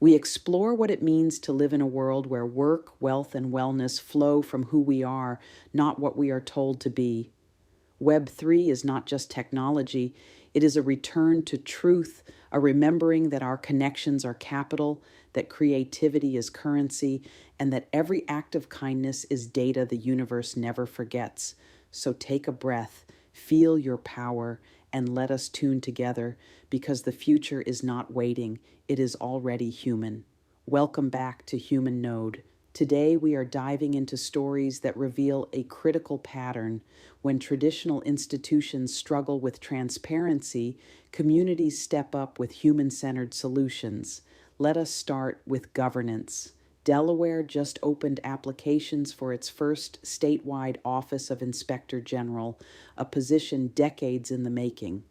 We explore what it means to live in a world where work, wealth, and wellness flow from who we are, not what we are told to be. Web 3 is not just technology, it is a return to truth, a remembering that our connections are capital, that creativity is currency, and that every act of kindness is data the universe never forgets. So take a breath, feel your power, and let us tune together, because the future is not waiting, it is already human. Welcome back to HUMN Node. Today we are diving into stories that reveal a critical pattern. When traditional institutions struggle with transparency, communities step up with human-centered solutions. Let us start with governance. Delaware just opened applications for its first statewide Office of Inspector General, a position decades in the making.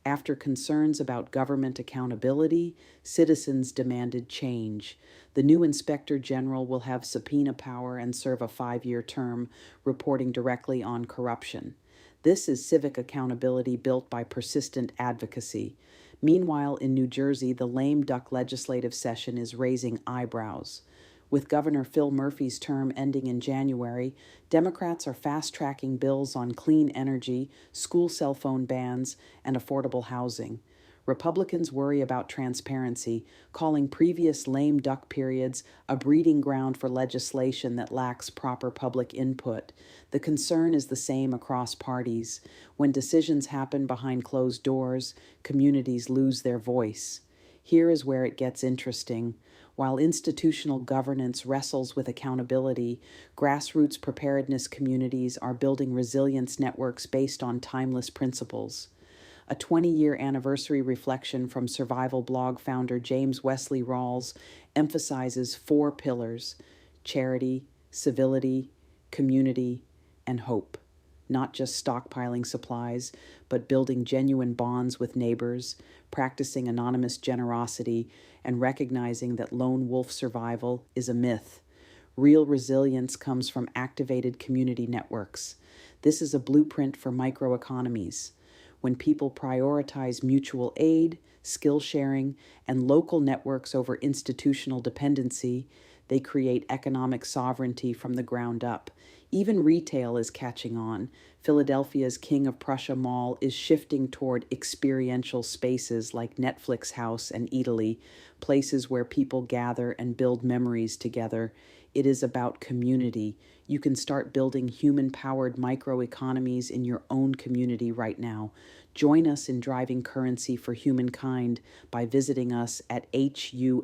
After concerns about government accountability, citizens demanded change. The new Inspector General will have subpoena power and serve a 5-year term, reporting directly on corruption. This is civic accountability built by persistent advocacy. Meanwhile, in New Jersey, the lame duck legislative session is raising eyebrows. With Governor Phil Murphy's term ending in January, Democrats are fast-tracking bills on clean energy, school cell phone bans, and affordable housing. Republicans worry about transparency, calling previous lame duck periods a breeding ground for legislation that lacks proper public input. The concern is the same across parties. When decisions happen behind closed doors, communities lose their voice. Here is where it gets interesting. While institutional governance wrestles with accountability, grassroots preparedness communities are building resilience networks based on timeless principles. A 20-year anniversary reflection from survival blog founder James Wesley Rawls emphasizes 4 pillars: charity, civility, community, and hope. Not just stockpiling supplies, but building genuine bonds with neighbors, practicing anonymous generosity, and recognizing that lone wolf survival is a myth. Real resilience comes from activated community networks. This is a blueprint for microeconomies. When people prioritize mutual aid, skill sharing, and local networks over institutional dependency, they create economic sovereignty from the ground up. Even retail is catching on. Philadelphia's King of Prussia Mall is shifting toward experiential spaces like Netflix House and Eataly, places where people gather and build memories together. It is about community. You can start building human-powered microeconomies in your own community right now. Join us in driving currency for humankind by visiting us at humn.world.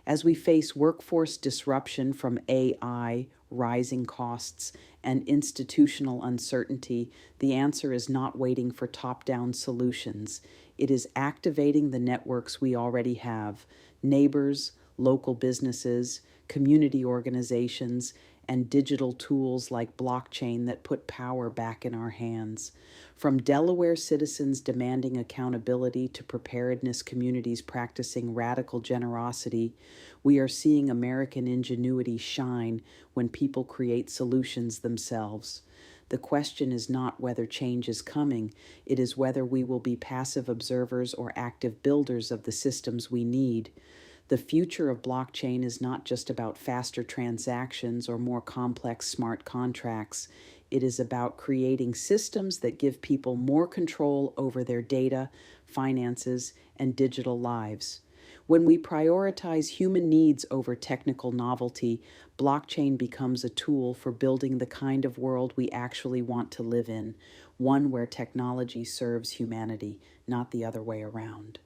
As we face workforce disruption from AI, rising costs, and institutional uncertainty, the answer is not waiting for top-down solutions. It is activating the networks we already have: neighbors, local businesses, community organizations, and digital tools like blockchain that put power back in our hands. From Delaware citizens demanding accountability to preparedness communities practicing radical generosity, we are seeing American ingenuity shine when people create solutions themselves. The question is not whether change is coming, it is whether we will be passive observers or active builders of the systems we need. The future of blockchain is not just about faster transactions or more complex smart contracts. It is about creating systems that give people more control over their data, finances, and digital lives. When we prioritize human needs over technical novelty, blockchain becomes a tool for building the kind of world we actually want to live in, one where technology serves humanity, not the other way around.